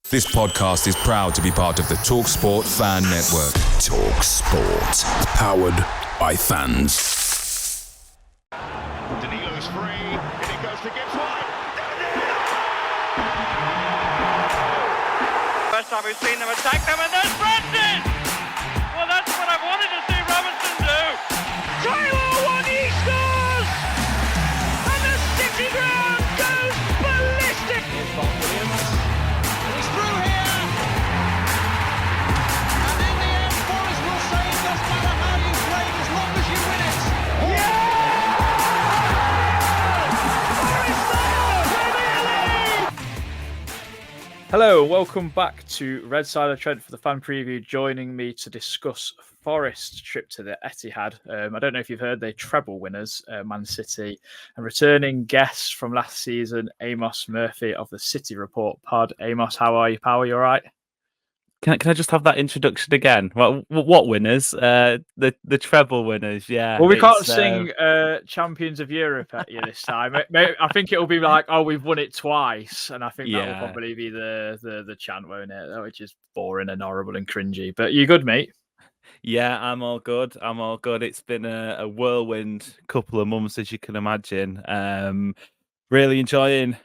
This podcast is proud to be part of the TalkSport Fan Network. TalkSport. Powered by fans. Danilo's free, and it goes to Gibbs wide. First time we've seen them attack them, and there's Francis! Well, that's what I wanted to see Robinson do. Taylor one, he scores! And the City ground goes ballistic! Here's Bob Williams. He's through here! And in the end, Forest will say it doesn't matter how you play as long as you win it. Hello, welcome back to Red Side of Trent for the fan preview. Joining me to discuss Forest's trip to the Etihad. I don't know if you've heard, they're treble winners, Man City, and returning guests from last season, Amos Murphy of the CityReportPod. Amos, how are you, pal? Are you all right? Can I just have that introduction again? What winners? The treble winners, yeah. Well, we can't sing Champions of Europe at you this time. I think it'll be like, oh, we've won it twice, and I think that will probably be the chant, won't it? Which is boring and horrible and cringy. But you good, mate? Yeah, I'm all good. It's been a whirlwind couple of months, as you can imagine. Really enjoying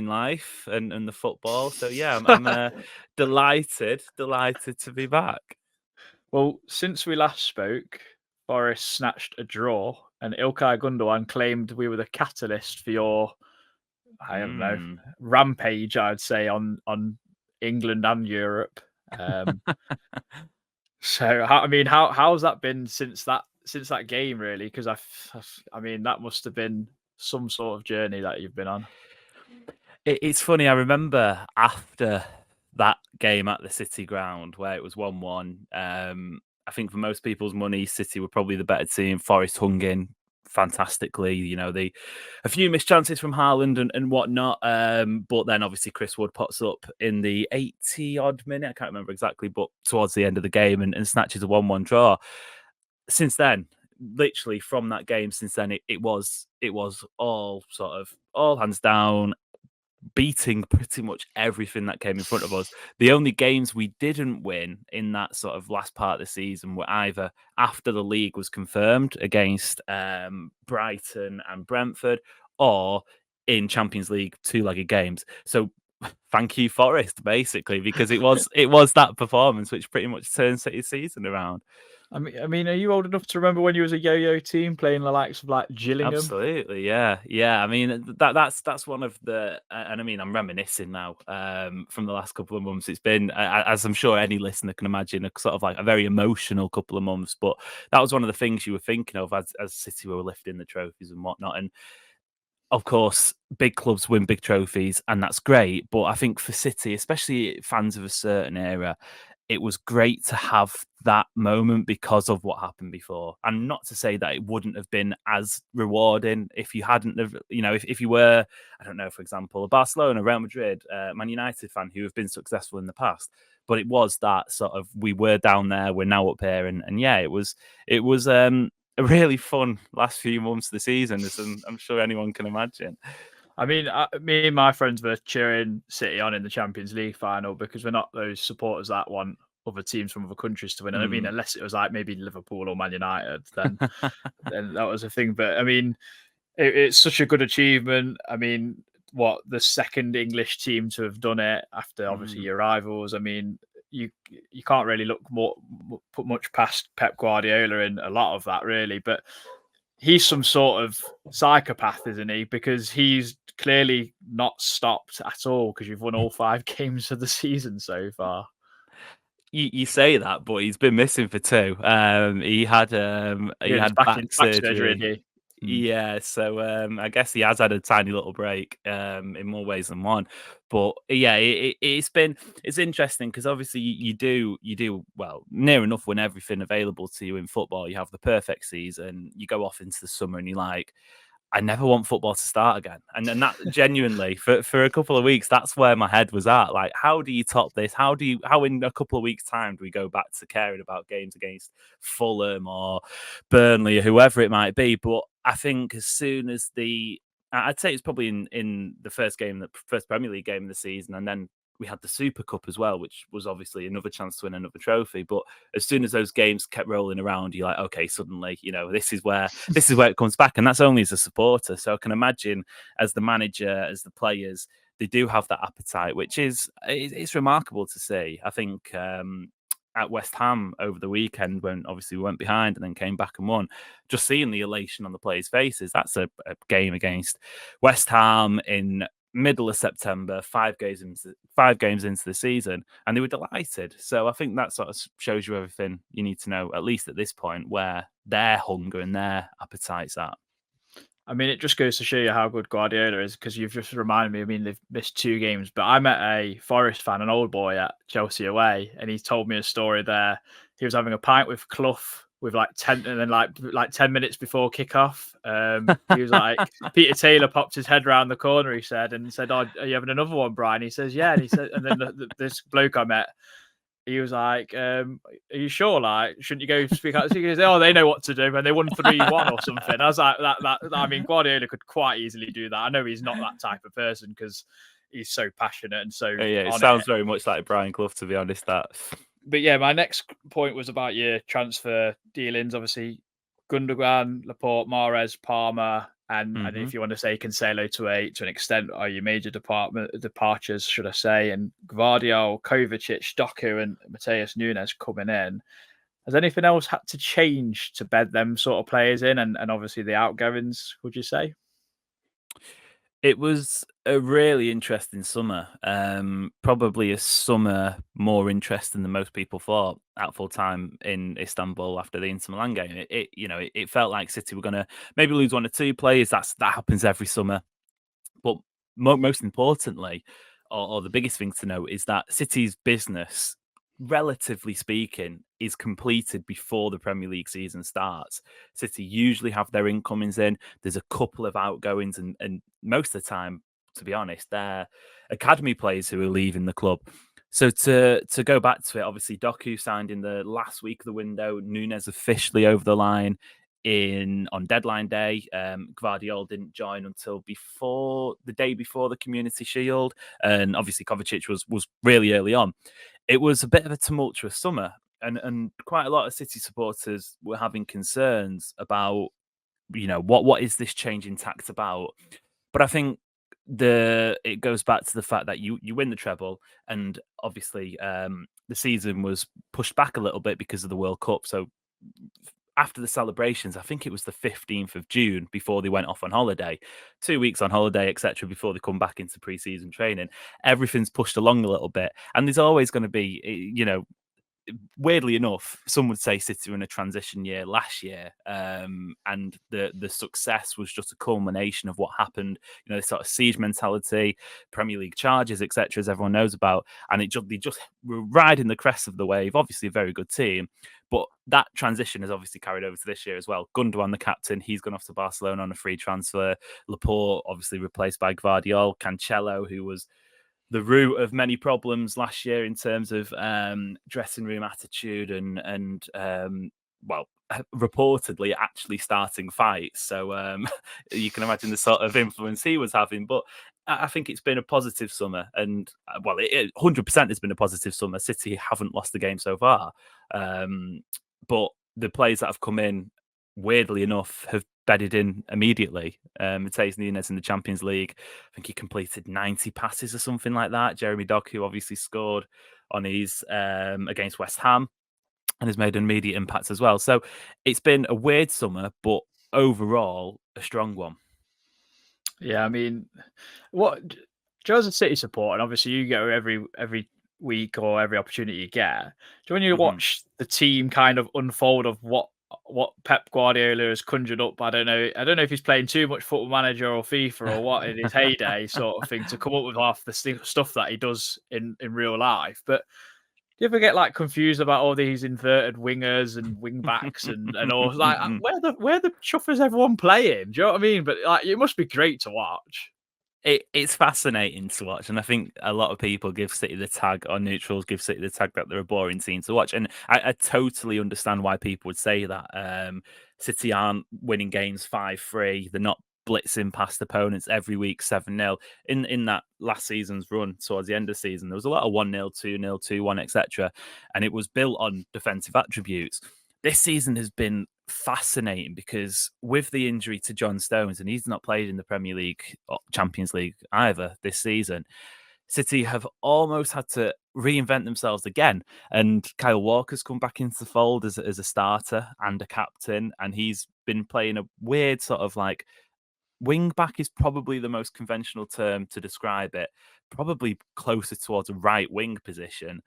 life and the football. So yeah, I'm delighted to be back. Well, since we last spoke, Forest snatched a draw, and Ilkay Gundogan claimed we were the catalyst for your, I don't know, rampage, I'd say, on England and Europe. So, how's that been since that game, really? Because I mean, that must have been some sort of journey that you've been on. It's funny. I remember after that game at the City ground where it was 1-1. I think for most people's money, City were probably the better team. Forest hung in fantastically. You know, a few missed chances from Haaland and whatnot. But then obviously Chris Wood pops up in the 80-odd minute. I can't remember exactly, but towards the end of the game and snatches a 1-1 draw. Since then, literally from that game, it was all sort of all hands down, beating pretty much everything that came in front of us. The only games we didn't win in that sort of last part of the season were either after the league was confirmed against Brighton and Brentford, or in Champions League two-legged games. So thank you, Forest, basically, because it was that performance which pretty much turned City's season around. I mean, are you old enough to remember when you was a yo-yo team playing the likes of like Gillingham? Absolutely, yeah. I mean, that's one of the, and I mean, I'm reminiscing now from the last couple of months. It's been, as I'm sure any listener can imagine, a sort of like a very emotional couple of months. But that was one of the things you were thinking of as City were lifting the trophies and whatnot. And of course, big clubs win big trophies, and that's great. But I think for City, especially fans of a certain era, it was great to have that moment because of what happened before. And not to say that it wouldn't have been as rewarding if you hadn't have, you know, if you were, I don't know, for example, a Barcelona, Real Madrid, Man United fan who have been successful in the past. But it was that sort of, we were down there, we're now up here. And yeah, it was a really fun last few months of the season, as I'm sure anyone can imagine. I mean, me and my friends were cheering City on in the Champions League final because we're not those supporters that want other teams from other countries to win. And I mean, unless it was like maybe Liverpool or Man United, then that was a thing. But I mean, it's such a good achievement. I mean, the second English team to have done it after obviously your rivals. I mean, you can't really put much past Pep Guardiola in a lot of that, really. But he's some sort of psychopath, isn't he? Because he's clearly not stopped at all, because you've won all 5 games of the season so far. You say that, but he's been missing for 2. He had back surgery. Yeah, so I guess he has had a tiny little break in more ways than one. But yeah, it's interesting because obviously you do well near enough win everything available to you in football. You have the perfect season. You go off into the summer and you're like, I never want football to start again. And then that genuinely for a couple of weeks, that's where my head was at. Like, how do you top this? How in a couple of weeks' time do we go back to caring about games against Fulham or Burnley or whoever it might be? But I think as soon as I'd say it's probably in the first Premier League game of the season, and then we had the Super Cup as well, which was obviously another chance to win another trophy. But as soon as those games kept rolling around, you're like, okay, suddenly, this is where it comes back, and that's only as a supporter. So I can imagine as the manager, as the players, they do have that appetite, which is it's remarkable to see. I think at West Ham over the weekend, when obviously we went behind and then came back and won, just seeing the elation on the players' faces. That's a game against West Ham in middle of September, 5 games into the season, and they were delighted. So I think that sort of shows you everything you need to know, at least at this point, where their hunger and their appetite's at. I mean, it just goes to show you how good Guardiola is, because you've just reminded me. I mean, they've missed 2 games, but I met a Forest fan, an old boy at Chelsea away, and he told me a story there. He was having a pint with Clough with like 10, and then like 10 minutes before kickoff, he was like, Peter Taylor popped his head around the corner. He said, "Oh, are you having another one, Brian?" He says, "Yeah." And he said, and then this bloke I met, he was like, "Are you sure? Like, shouldn't you go speak out?" He goes, "Oh, they know what to do," and they won 3-1 or something. I was like, that. I mean, Guardiola could quite easily do that. I know he's not that type of person because he's so passionate and so. Yeah, it sounds very much like Brian Clough, to be honest. But yeah, my next point was about your transfer dealings. Obviously, Gundogan, Laporte, Mahrez, Palmer, and if you want to say Cancelo to an extent, are your major departures, should I say? And Gvardiol, Kovacic, Doku, and Mateus Nunes coming in. Has anything else had to change to bed them sort of players in, and obviously the outgoings? Would you say? It was a really interesting summer. Probably a summer more interesting than most people thought at full time in Istanbul after the Inter Milan game. It felt like City were going to maybe lose 1 or 2 players. That happens every summer. But most importantly, or the biggest thing to note, is that City's business, relatively speaking, is completed before the Premier League season starts. City usually have their incomings in. There's a couple of outgoings, and most of the time, to be honest, they're academy players who are leaving the club. So to go back to it, obviously Doku signed in the last week of the window. Nunes officially over the line on deadline day. Gvardiol didn't join until the day before the Community Shield, and obviously Kovacic was really early on. It was a bit of a tumultuous summer, and quite a lot of City supporters were having concerns about, what is this change in tact about? But I think it goes back to the fact that you win the treble, and obviously the season was pushed back a little bit because of the World Cup. So after the celebrations, I think it was the 15th of June before they went off on holiday, 2 weeks on holiday, etc., before they come back into pre-season training. Everything's pushed along a little bit, and there's always going to be, weirdly enough, some would say City were in a transition year last year, and the success was just a culmination of what happened. The sort of siege mentality, Premier League charges, etc., as everyone knows about, and they just were riding the crest of the wave. Obviously, a very good team, but that transition has obviously carried over to this year as well. Gundogan, the captain, he's gone off to Barcelona on a free transfer. Laporte, obviously replaced by Gvardiol. Cancelo, who was the root of many problems last year in terms of dressing room attitude and reportedly actually starting fights. So you can imagine the sort of influence he was having. But I think it's been a positive summer, and it 100% has been a positive summer. City haven't lost the game so far, but the players that have come in, weirdly enough, have bedded in immediately. Mateus Nunes in the Champions League, I think he completed 90 passes or something like that. Jeremy Doku obviously scored on his against West Ham and has made an immediate impact as well. So it's been a weird summer, but overall a strong one. Yeah, I mean, Joe's a City supporter, and obviously you go every week or every opportunity you get. Do when you watch the team kind of unfold of what Pep Guardiola has conjured up? I don't know if he's playing too much Football Manager or FIFA or what in his heyday sort of thing to come up with half the stuff that he does in real life. But do you ever get like confused about all these inverted wingers and wing backs and all? Like, where the chuff is everyone playing? Do you know what I mean? But like, it must be great to watch. It's fascinating to watch, and I think a lot of people give City the tag, or neutrals give City the tag, that they're a boring team to watch, and I totally understand why people would say that. City aren't winning games 5-3. They're not blitzing past opponents every week 7-0. In that last season's run towards the end of the season, there was a lot of 1-0, 2-0, 2-1, etc. And it was built on defensive attributes. This season has been fascinating because with the injury to John Stones, and he's not played in the Premier League or Champions League either this season, City have almost had to reinvent themselves again. And Kyle Walker's come back into the fold as a starter and a captain, and he's been playing a weird sort of like wing back is probably the most conventional term to describe it. Probably closer towards a right wing position.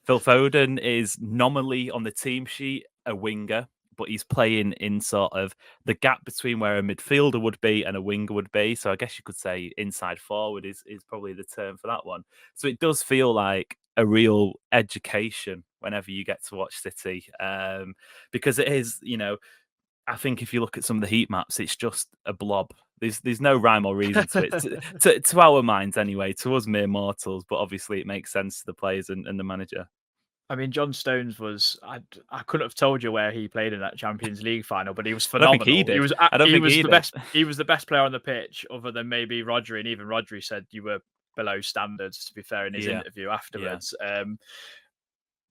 Phil Foden is nominally on the team sheet a winger, but he's playing in sort of the gap between where a midfielder would be and a winger would be. So I guess you could say inside forward is probably the term for that one. So it does feel like a real education whenever you get to watch City, because it is, I think if you look at some of the heat maps, it's just a blob. There's no rhyme or reason to it, to our minds anyway, to us mere mortals, but obviously it makes sense to the players and the manager. I mean, John Stones was, I couldn't have told you where he played in that Champions League final, but he was phenomenal. I don't think he did. He was the best player on the pitch other than maybe Rodri, and even Rodri said you were below standards, to be fair, in his interview afterwards. Yeah.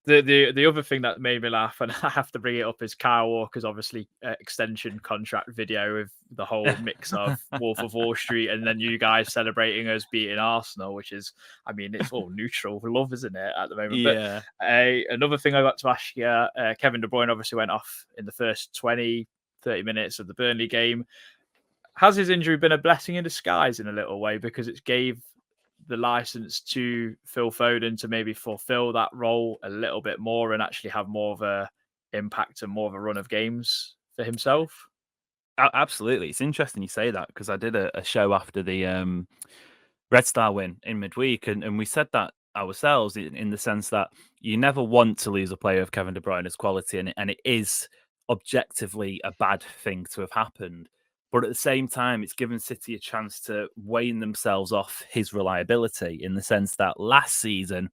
The other thing that made me laugh, and I have to bring it up, is Kyle Walker's obviously extension contract video with the whole mix of Wolf of Wall Street and then you guys celebrating us beating Arsenal, which is, I mean, it's all neutral love, isn't it, at the moment? Yeah. But another thing I got to ask you, Kevin De Bruyne obviously went off in the first 20, 30 minutes of the Burnley game. Has his injury been a blessing in disguise in a little way, because it gave the license to Phil Foden to maybe fulfill that role a little bit more and actually have more of a impact and more of a run of games for himself? Absolutely. It's interesting you say that, because I did a show after the Red Star win in midweek, and we said that ourselves in the sense that you never want to lose a player of Kevin De Bruyne's quality, and it is objectively a bad thing to have happened. But at the same time, it's given City a chance to wane themselves off his reliability, in the sense that last season,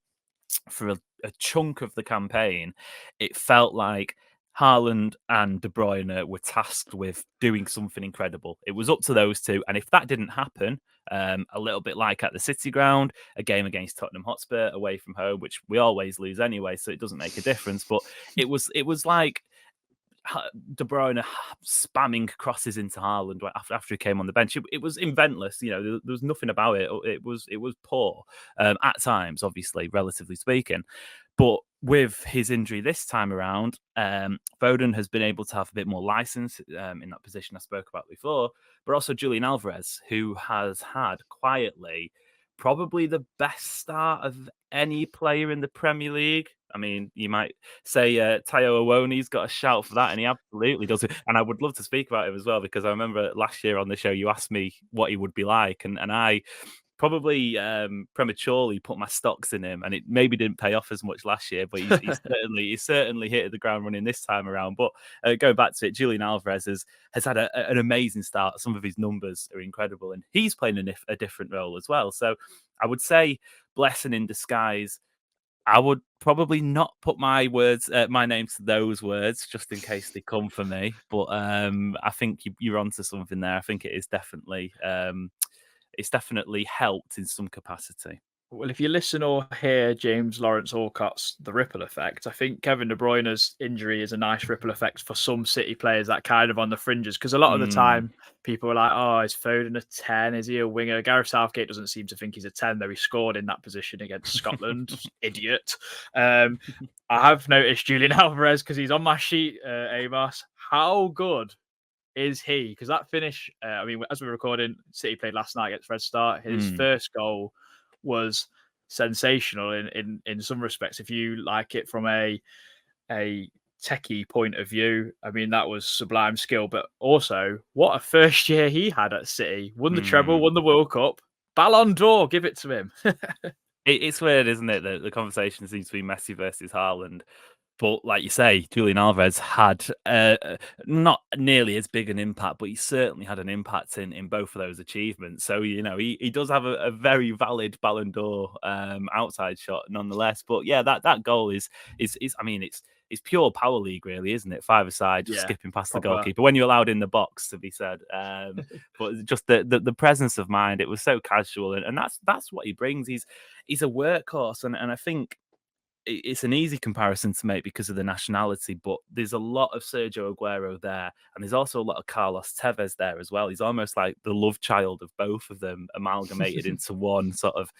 for a chunk of the campaign, it felt like Haaland and De Bruyne were tasked with doing something incredible. It was up to those two. And if that didn't happen, a little bit like at the City ground, a game against Tottenham Hotspur away from home, which we always lose anyway, so it doesn't make a difference. But it was like De Bruyne spamming crosses into Haaland after he came on the bench. It was inventless. There was nothing about it. It was poor at times, obviously, relatively speaking. But with his injury this time around, Foden has been able to have a bit more license in that position I spoke about before. But also Julian Alvarez, who has had quietly probably the best start of any player in the Premier League. I mean, you might say Tayo Awoni's got a shout for that, and he absolutely does it. And I would love to speak about him as well, because I remember last year on the show you asked me what he would be like, and I probably prematurely put my stocks in him, and it maybe didn't pay off as much last year, but he's certainly hit the ground running this time around. But going back to it, Julian Alvarez has had an amazing start. Some of his numbers are incredible, and he's playing a different role as well. So I would say blessing in disguise. I would probably not put my name to those words, just in case they come for me. But I think you're onto something there. I think it is definitely it's definitely helped in some capacity. Well, if you listen or hear James Lawrence Alcott's The Ripple Effect, I think Kevin De Bruyne's injury is a nice ripple effect for some City players that kind of on the fringes. Because a lot of the time, people are like, oh, is Foden a 10? Is he a winger? Gareth Southgate doesn't seem to think he's a 10, though he scored in that position against Scotland. Idiot. I have noticed Julian Alvarez, because he's on my sheet, Amos. How good is he? Because that finish, I mean, as we're recording, City played last night against Red Star. His first goal was sensational in some respects. If you like it from a techie point of view, I mean, that was sublime skill. But also, what a first year he had at City. Won the treble, won the World Cup. Ballon d'Or, give it to him. It's weird, isn't it? That the conversation seems to be Messi versus Haaland. But like you say, Julian Alvarez had not nearly as big an impact, but he certainly had an impact in both of those achievements. So, he does have a very valid Ballon d'Or outside shot nonetheless. But yeah, that goal is I mean, it's pure power league, really, isn't it? Five-a-side, just skipping past the goalkeeper when you're allowed in the box, to be said. But just the presence of mind, it was so casual, and that's what he brings. He's a workhorse, and I think it's an easy comparison to make because of the nationality, but there's a lot of Sergio Aguero there, and there's also a lot of Carlos Tevez there as well. He's almost like the love child of both of them amalgamated into one sort of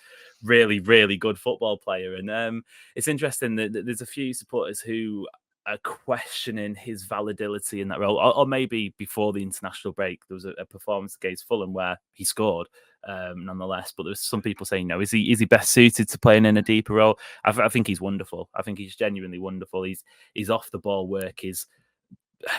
really, really good football player. And it's interesting that there's a few supporters who are questioning his validity in that role, or maybe before the international break, there was a performance against Fulham where he scored. Nonetheless, but there's some people saying, no, is he best suited to playing in a deeper role? I think he's wonderful. I think he's genuinely wonderful. His off the ball work is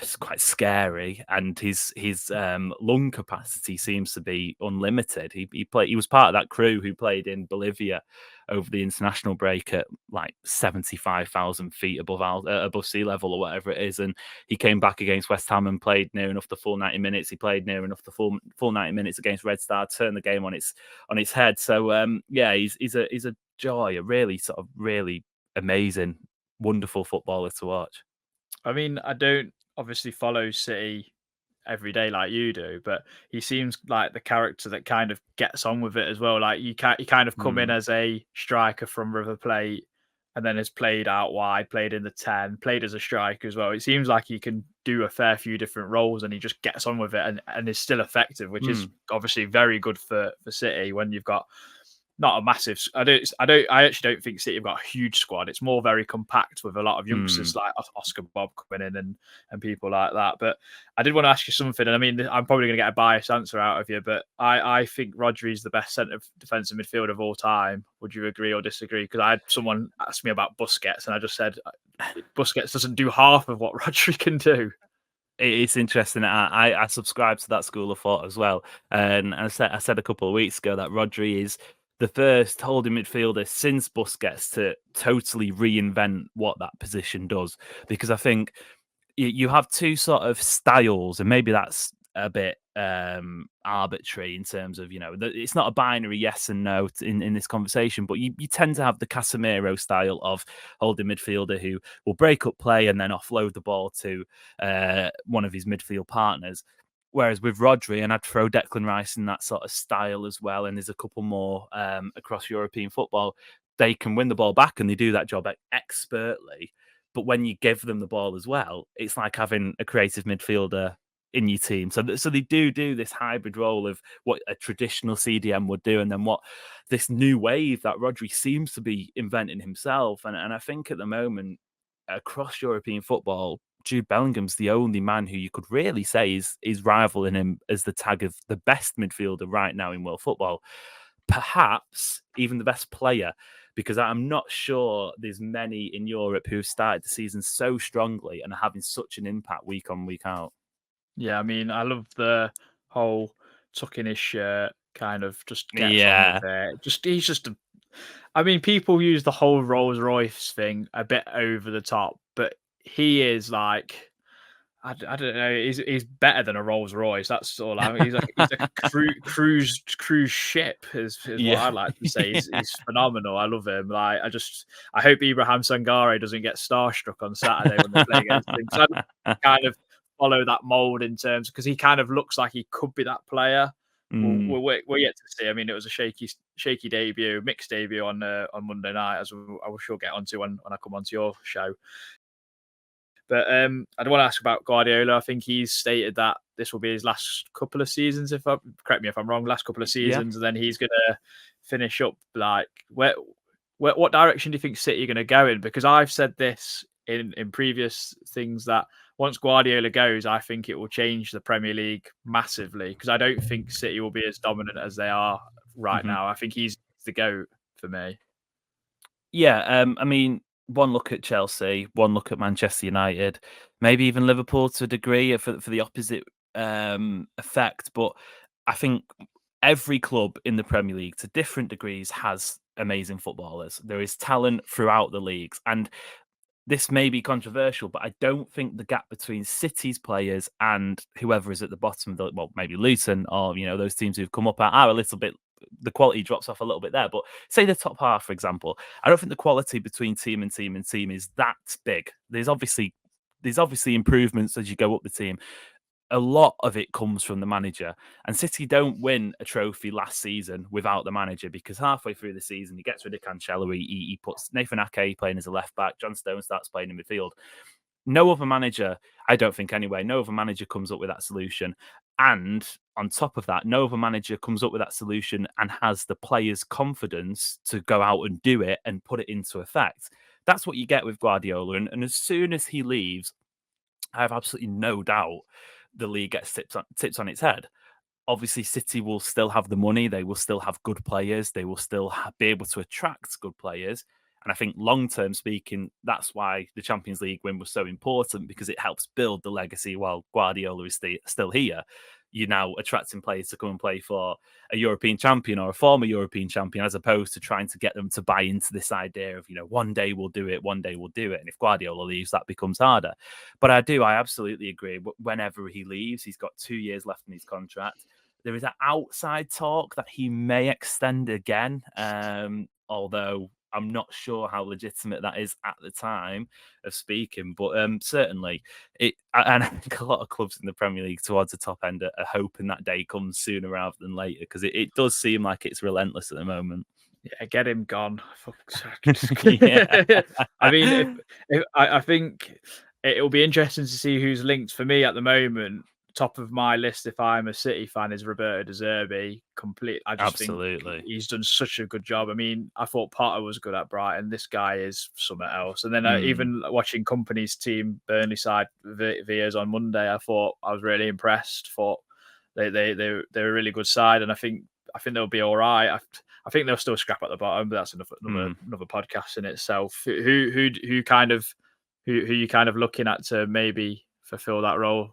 it's quite scary, and his lung capacity seems to be unlimited. He was part of that crew who played in Bolivia over the international break at like 75,000 feet above sea level or whatever it is, and he came back against West Ham and played near enough the full 90 minutes. He played near enough the full 90 minutes against Red Star, turned the game on its head. So yeah, he's a joy, a really sort of really amazing, wonderful footballer to watch. I mean, I don't obviously follow City every day like you do, but he seems like the character that kind of gets on with it as well. Like you kind of come in as a striker from River Plate, and then has played out wide, played in the 10, played as a striker as well. It seems like he can do a fair few different roles, and he just gets on with it and is still effective, which is obviously very good for City when you've got not a massive. I actually don't think City have got a huge squad. It's more very compact with a lot of youngsters like Oscar Bob coming in and people like that. But I did want to ask you something, and I mean, I'm probably going to get a biased answer out of you, but I think Rodri is the best centre defensive midfielder of all time. Would you agree or disagree? Because I had someone ask me about Busquets, and I just said Busquets doesn't do half of what Rodri can do. It's interesting. I subscribe to that school of thought as well, and I said a couple of weeks ago that Rodri is the first holding midfielder since Busquets to totally reinvent what that position does. Because I think you have two sort of styles, and maybe that's a bit arbitrary in terms of, it's not a binary yes and no in this conversation, but you tend to have the Casemiro style of holding midfielder who will break up play and then offload the ball to one of his midfield partners. Whereas with Rodri, and I'd throw Declan Rice in that sort of style as well, and there's a couple more across European football, they can win the ball back and they do that job expertly. But when you give them the ball as well, it's like having a creative midfielder in your team. So they do this hybrid role of what a traditional CDM would do, and then what this new wave that Rodri seems to be inventing himself. And I think at the moment, across European football, Jude Bellingham's the only man who you could really say is rivaling him as the tag of the best midfielder right now in world football. Perhaps even the best player, because I'm not sure there's many in Europe who have started the season so strongly and are having such an impact week on, week out. Yeah, I mean, I love the whole tuck in his shirt kind of just gets on with it. He's just I mean, people use the whole Rolls Royce thing a bit over the top, but he is like, I don't know, he's better than a Rolls Royce. That's all. He's a cruise ship is what I like to say. He's phenomenal. I love him. Like I hope Ibrahim Sangare doesn't get starstruck on Saturday when they play against him. So I kind of follow that mold in terms, because he kind of looks like he could be that player. We're yet to see. I mean, it was a shaky debut, mixed debut on Monday night, as I will get onto when I come onto your show. But I don't want to ask about Guardiola. I think he's stated that this will be his last couple of seasons. Correct me if I'm wrong, last couple of seasons, and then he's going to finish up. Like, what direction do you think City are going to go in? Because I've said this in previous things that once Guardiola goes, I think it will change the Premier League massively, because I don't think City will be as dominant as they are right now. I think he's the GOAT for me. Yeah, I mean, one look at Chelsea, one look at Manchester United, maybe even Liverpool to a degree for the opposite effect. But I think every club in the Premier League to different degrees has amazing footballers. There is talent throughout the leagues. And this may be controversial, but I don't think the gap between City's players and whoever is at the bottom of the, well, maybe Luton or, those teams who've come up are a little bit, the quality drops off a little bit there. But say the top half, for example, I don't think the quality between team and team and team is that big. There's obviously improvements as you go up the team. A lot of it comes from the manager, and City don't win a trophy last season without the manager, because halfway through the season he gets rid of Cancelo, he puts Nathan Ake playing as a left back, John Stones starts playing in midfield. No other manager, I don't think anyway, no other manager comes up with that solution. And on top of that, no other manager comes up with that solution and has the players' confidence to go out and do it and put it into effect. That's what you get with Guardiola. And as soon as he leaves, I have absolutely no doubt the league gets tipped on its head. Obviously, City will still have the money. They will still have good players. They will still be able to attract good players. And I think long-term speaking, that's why the Champions League win was so important, because it helps build the legacy while Guardiola is still here. You're now attracting players to come and play for a European champion or a former European champion, as opposed to trying to get them to buy into this idea of, one day we'll do it, one day we'll do it. And if Guardiola leaves, that becomes harder. But I absolutely agree. Whenever he leaves, he's got 2 years left in his contract. There is an outside talk that he may extend again, although I'm not sure how legitimate that is at the time of speaking, but certainly and I think a lot of clubs in the Premier League towards the top end are hoping that day comes sooner rather than later, because it does seem like it's relentless at the moment. Yeah, get him gone. Yeah. I mean, I think it'll be interesting to see who's linked. For me at the moment, top of my list, if I'm a City fan, is Roberto De Zerbi. I just think he's done such a good job. I mean, I thought Potter was good at Brighton. This guy is something else. And then even watching Company's team, Burnley side, Viers on Monday, I thought I was really impressed. Thought they're a really good side, and I think they'll be all right. I think they'll still scrap at the bottom, but that's another podcast in itself. Who you kind of looking at to maybe fulfill that role?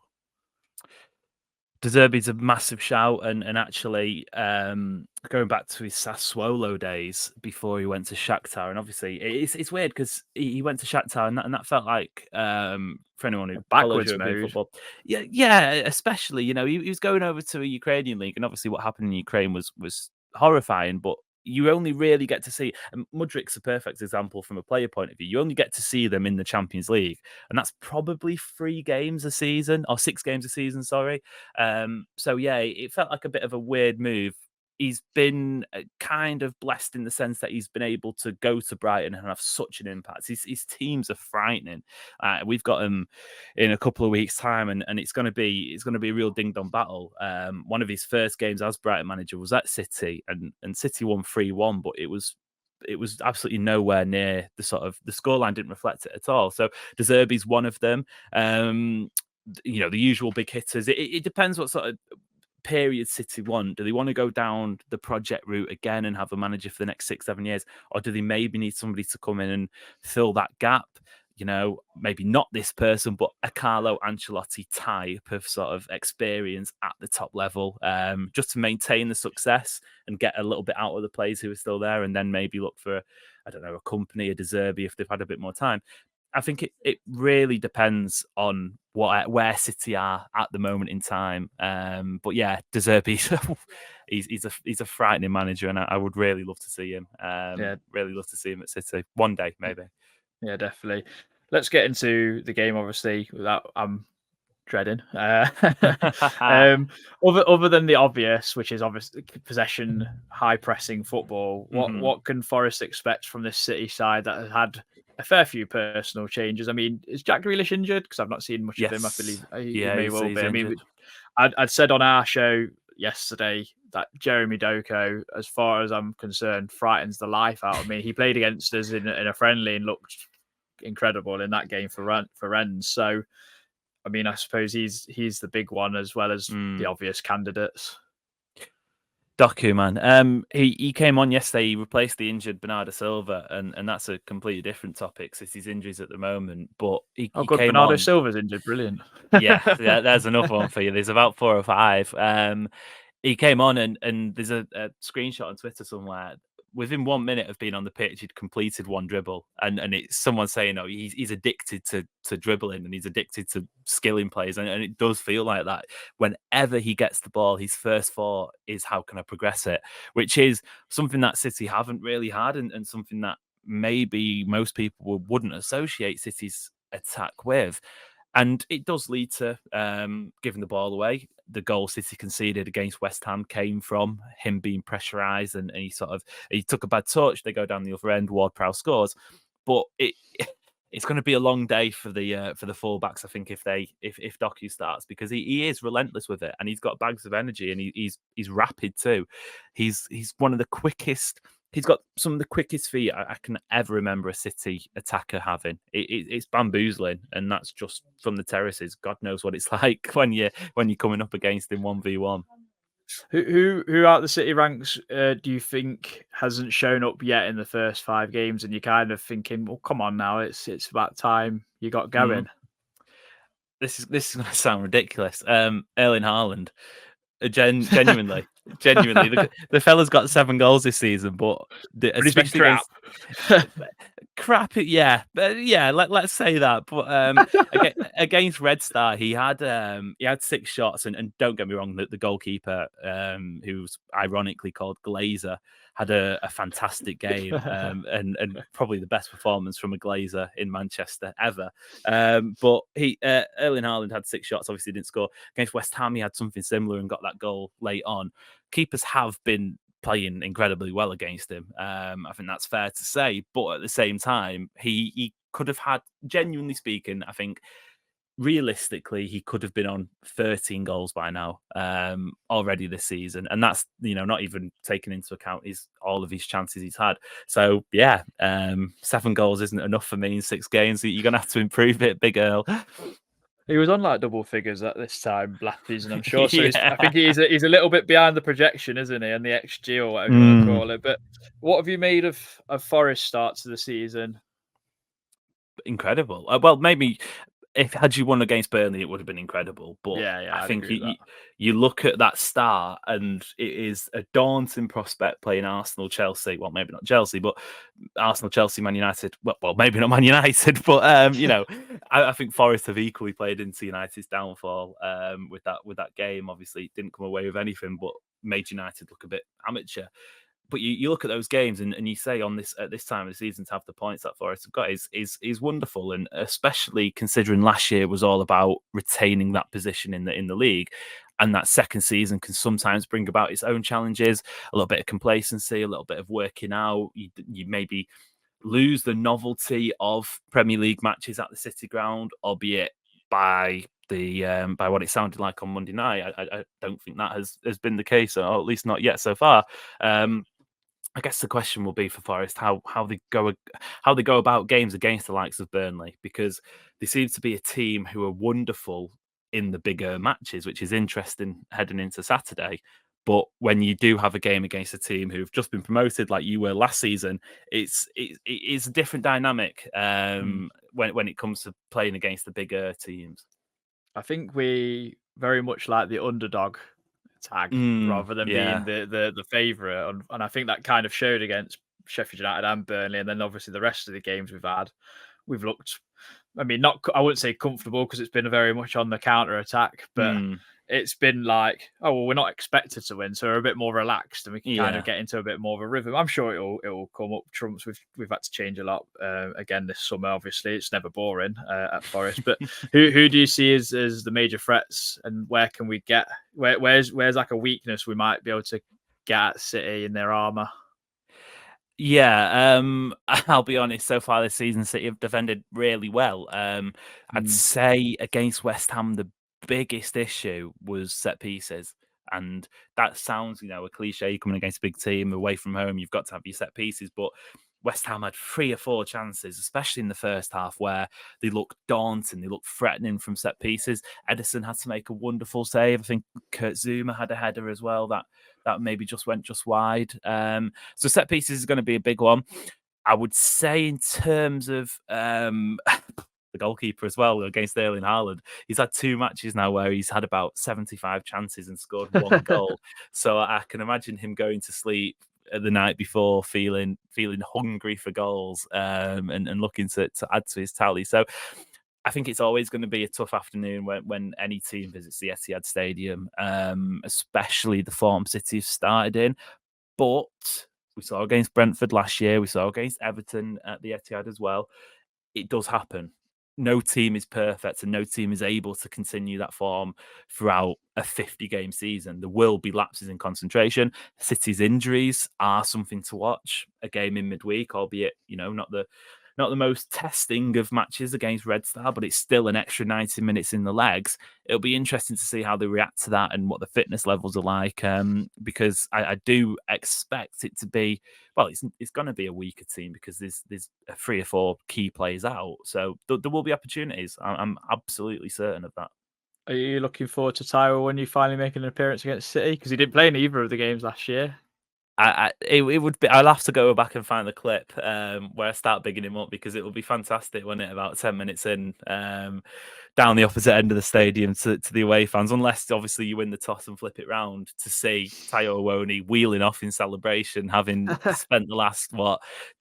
De Zerbi's a massive shout, and actually going back to his Sassuolo days before he went to Shakhtar, and obviously it's weird because he went to Shakhtar, and that felt like for anyone who backwards move football, yeah, especially he was going over to a Ukrainian league, and obviously what happened in Ukraine was horrifying, but you only really get to see, and Mudrik's a perfect example from a player point of view. You only get to see them in the Champions League, and that's probably 3 games a season or 6 games a season. Sorry. So yeah, it felt like a bit of a weird move. He's been kind of blessed in the sense that he's been able to go to Brighton and have such an impact. His teams are frightening. We've got him in a couple of weeks' time, and it's going to be a real ding-dong battle. One of his first games as Brighton manager was at City, and City won 3-1, but it was absolutely nowhere near the scoreline didn't reflect it at all. So De Zerbi's one of them. The usual big hitters. It depends what sort of period City want. Do they want to go down the project route again and have a manager for the next 6-7 years, or do they maybe need somebody to come in and fill that gap? Maybe not this person, but a Carlo Ancelotti type of sort of experience at the top level, just to maintain the success and get a little bit out of the players who are still there, and then maybe look for a Company, a De Zerbi if they've had a bit more time. I think it really depends on where City are at the moment in time. But yeah, De Zerbi, he's a frightening manager, and I would really love to see him. Really love to see him at City one day, maybe. Yeah, definitely. Let's get into the game. Obviously, without I'm dreading. Other than the obvious, which is obviously possession, high pressing football. What can Forest expect from this City side that has had a fair few personal changes? I mean, is Jack Grealish injured? Because I've not seen much of him. I believe he may well be. I mean, I'd said on our show yesterday that Jeremy Doku, as far as I'm concerned, frightens the life out of me. He played against us in a friendly and looked incredible in that game for Rennes. So, I mean, I suppose he's the big one as well as the obvious candidates. Doku, man. He came on yesterday. He replaced the injured Bernardo Silva, and that's a completely different topic since his injuries at the moment. But he came Bernardo on. Silva's injured, brilliant. yeah, there's another one for you. There's about 4 or 5. He came on, and there's a screenshot on Twitter somewhere. within 1 minute of being on the pitch, he'd completed one dribble, and it's someone saying, "Oh, he's addicted to dribbling and he's addicted to skilling plays," and it does feel like that. Whenever he gets the ball, his first thought is, "How can I progress it?" Which is something that City haven't really had, and something that maybe most people wouldn't associate City's attack with. And it does lead to giving the ball away. The goal City conceded against West Ham came from him being pressurised, and he took a bad touch. They go down the other end. Ward-Prowse scores, but it's going to be a long day for the fullbacks. I think if Doku starts, because he is relentless with it, and he's got bags of energy, and he's rapid too. He's one of the quickest. He's got some of the quickest feet I can ever remember a City attacker having. It's bamboozling, and that's just from the terraces. God knows what it's like when you're coming up against him 1v1. Who out the City ranks do you think hasn't shown up yet in the first 5 games, and you're kind of thinking, well, come on now, it's about time you got going? This is going to sound ridiculous. Erling Haaland. Genuinely, the fella's got 7 goals this season, but especially crap. Crap, yeah, but yeah, let's say that. But against Red Star, he had 6 shots, and don't get me wrong, the goalkeeper, who's ironically called Glazer, had a fantastic game, and probably the best performance from a Glazer in Manchester ever. But Erling Haaland had 6 shots, obviously didn't score. Against West Ham, he had something similar and got that goal late on. Keepers have been playing incredibly well against him. I think that's fair to say. But at the same time, he could have had, genuinely speaking, I think, realistically, he could have been on 13 goals by now already this season. And that's, not even taking into account all of his chances he's had. So, yeah, 7 goals isn't enough for me in 6 games. You're going to have to improve it, Big Earl. He was on like double figures at this time last season, I'm sure. So I think he's a little bit behind the projection, isn't he? And the XG or whatever you want to call it. But what have you made of Forest start to the season? Incredible. Well, maybe had you won against Burnley, it would have been incredible. But I think you look at that start, and it is a daunting prospect playing Arsenal, Chelsea. Well, maybe not Chelsea, but Arsenal, Chelsea, Man United. Well, maybe not Man United, but I think Forest have equally played into United's downfall with that game. Obviously, it didn't come away with anything, but made United look a bit amateur. But you look at those games and you say at this time of the season to have the points that Forest have got is wonderful, and especially considering last year was all about retaining that position in the league, and that second season can sometimes bring about its own challenges, a little bit of complacency, a little bit of working out. You maybe lose the novelty of Premier League matches at the City Ground, albeit by what it sounded like on Monday night. I don't think that has been the case, or at least not yet so far. I guess the question will be for Forest how they go about games against the likes of Burnley, because they seem to be a team who are wonderful in the bigger matches, which is interesting heading into Saturday. But when you do have a game against a team who've just been promoted, like you were last season, it is a different dynamic when it comes to playing against the bigger teams. I think we very much like the underdog tag rather than being the favourite, and I think that kind of showed against Sheffield United and Burnley, and then obviously the rest of the games we've looked, I wouldn't say comfortable, because it's been very much on the counter attack, but it's been like, oh well, we're not expected to win, so we're a bit more relaxed, and we can kind of get into a bit more of a rhythm. I'm sure it'll come up trumps. We've had to change a lot again this summer. Obviously, it's never boring at Forest. But who do you see as the major threats, and where can we get? Where's like a weakness we might be able to get at City in their armour? Yeah, I'll be honest. So far this season, City have defended really well. I'd say against West Ham, the biggest issue was set pieces, and that sounds, a cliche coming against a big team away from home. You've got to have your set pieces, but West Ham had 3 or 4 chances, especially in the first half, where they looked daunting, they looked threatening from set pieces. Edison had to make a wonderful save. I think Kurt Zouma had a header as well that maybe just went wide. So set pieces is going to be a big one. I would say in terms of the goalkeeper as well against Erling Haaland, he's had 2 matches now where he's had about 75 chances and scored 1 goal. So I can imagine him going to sleep the night before, feeling hungry for goals, and looking to add to his tally. So I think it's always going to be a tough afternoon when any team visits the Etihad Stadium, especially the form City have started in. But we saw against Brentford last year, we saw against Everton at the Etihad as well. It does happen. No team is perfect and no team is able to continue that form throughout a 50-game season. There will be lapses in concentration. City's injuries are something to watch. A game in midweek, albeit, not the most testing of matches against Red Star, but it's still an extra 90 minutes in the legs. It'll be interesting to see how they react to that and what the fitness levels are like, because I do expect it to be, well, it's going to be a weaker team because there's 3 or 4 key players out. So there will be opportunities. I'm absolutely certain of that. Are you looking forward to Tyrell when you finally make an appearance against City? Because he didn't play in either of the games last year. It would be. I'll have to go back and find the clip where I start bigging him up, because it will be fantastic, won't it? About 10 minutes in, down the opposite end of the stadium to the away fans, unless obviously you win the toss and flip it round, to see Tayo Awoniyi wheeling off in celebration, having spent the last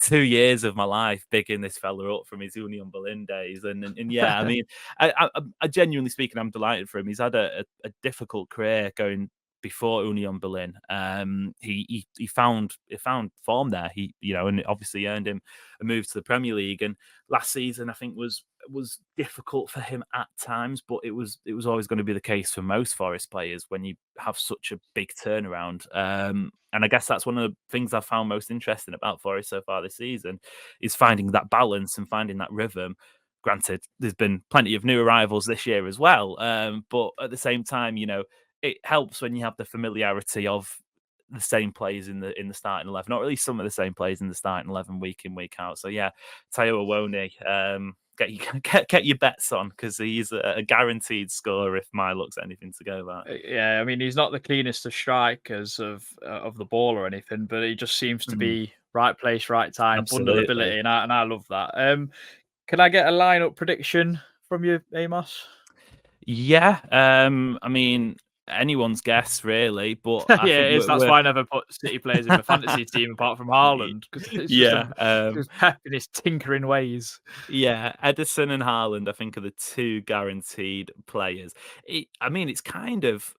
2 years of my life bigging this fella up from his Union Berlin days, and yeah, I mean, I genuinely speaking, I'm delighted for him. He's had a difficult career going before Union Berlin. He found form there. And obviously earned him a move to the Premier League. And last season, I think was difficult for him at times, but it was always going to be the case for most Forest players when you have such a big turnaround. And I guess that's one of the things I've found most interesting about Forest so far this season, is finding that balance and finding that rhythm. Granted, there's been plenty of new arrivals this year as well, but at the same time, it helps when you have the familiarity of the same players in the starting 11, or at least some of the same players in the starting 11 week in, week out. So yeah, Tayo Awoniyi, get your bets on, because he's a guaranteed scorer if my luck's anything to go by. Yeah, I mean, he's not the cleanest of strikers of the ball or anything, but he just seems to be right place, right time, bundle ability, and I love that. Can I get a lineup prediction from you, Amos? Yeah, I mean, anyone's guess really, but I yeah, think it is. That's why I never put City players in my fantasy team apart from Haaland, because it's just Pep in his tinkering ways. Yeah, Ederson and Haaland, I think, are the 2 guaranteed players. It's kind of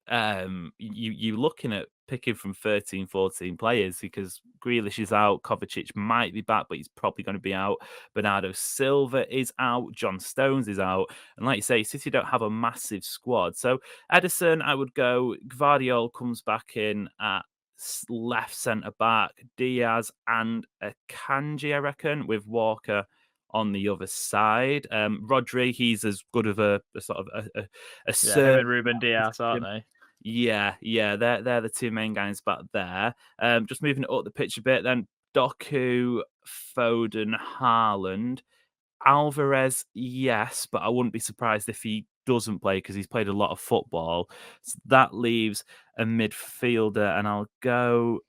you looking at picking from 13, 14 players, because Grealish is out, Kovacic might be back, but he's probably going to be out. Bernardo Silva is out, John Stones is out, and like you say, City don't have a massive squad. So Ederson, I would go. Gvardiol comes back in at left centre back, Diaz and Akanji, I reckon, with Walker on the other side. Rodri, he's as good of a sort of a him and Ruben Diaz, aren't they? Yeah, they're the 2 main guys back there. Just moving it up the pitch a bit, then Doku, Foden, Haaland, Alvarez, yes, but I wouldn't be surprised if he doesn't play, because he's played a lot of football. So that leaves a midfielder, and I'll go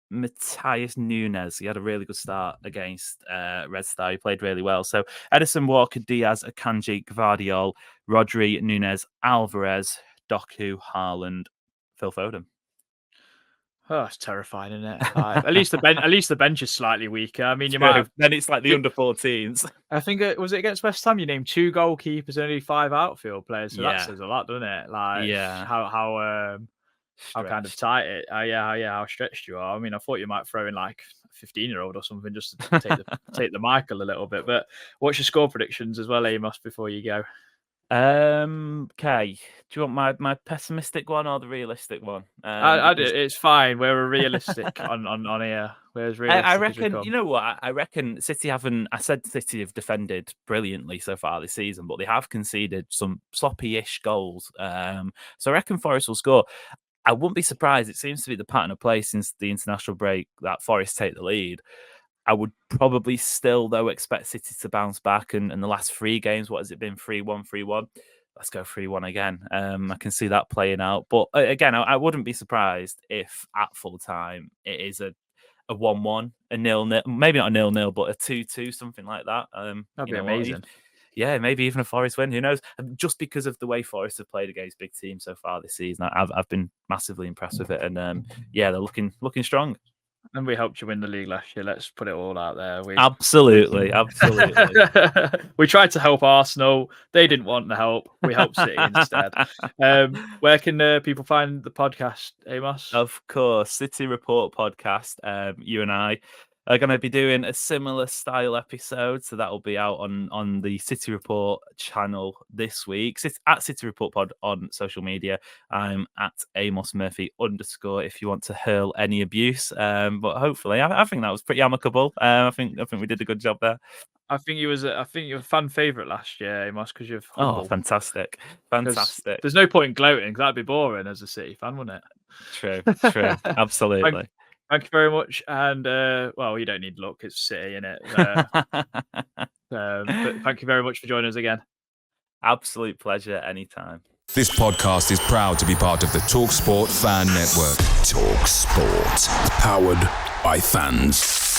Matthias Nunes. He had a really good start against Red Star. He played really well. So Ederson, Walker, Diaz, Akanji, Gvardiol, Rodri, Nunes, Alvarez, Doku, Haaland, Phil Foden. Oh, it's terrifying, isn't it? At least the bench is slightly weaker. I mean, then it's like the under 14s. I think it against West Ham. You named 2 goalkeepers, only 5 outfield players. So that says a lot, doesn't it? Like, how kind of tight it. How stretched you are. I mean, I thought you might throw in like a 15-year-old or something just to take the Michael a little bit. But what's your score predictions as well, Amos, before you go? Okay. Do you want my pessimistic one or the realistic one? I do. It's fine. We're realistic on here. Whereas realistic, I reckon. You know what? I reckon City haven't. I said City have defended brilliantly so far this season, but they have conceded some sloppy-ish goals. So I reckon Forest will score. I wouldn't be surprised. It seems to be the pattern of play since the international break that Forest take the lead. I would probably still, though, expect City to bounce back. And the last 3 games, what has it been? 3-1, 3-1. Let's go 3-1 again. I can see that playing out. But again, I wouldn't be surprised if at full time it is a 1-1, a 0-0, maybe not a 0-0, but a 2-2, something like that. That'd be amazing. Yeah, maybe even a Forest win. Who knows? Just because of the way Forest have played against big teams so far this season, I've been massively impressed with it. And they're looking strong. And we helped you win the league last year. Let's put it all out there. Absolutely. We tried to help Arsenal. They didn't want the help. We helped City instead. Where can people find the podcast, Amos? Of course, City Report Podcast. You and I are going to be doing a similar style episode, so that will be out on the City Report channel this week. At City Report Pod on social media. I'm at Amos Murphy _ if you want to hurl any abuse. But hopefully, I think that was pretty amicable. I think we did a good job there. I think you were a fan favourite last year, Amos, because you've humble. Oh, fantastic. There's no point in gloating, because that'd be boring as a City fan, wouldn't it? True. Absolutely. Thank you very much. And, well, you don't need luck. It's City, innit? But thank you very much for joining us again. Absolute pleasure anytime. This podcast is proud to be part of the TalkSport Fan Network. TalkSport. Powered by fans.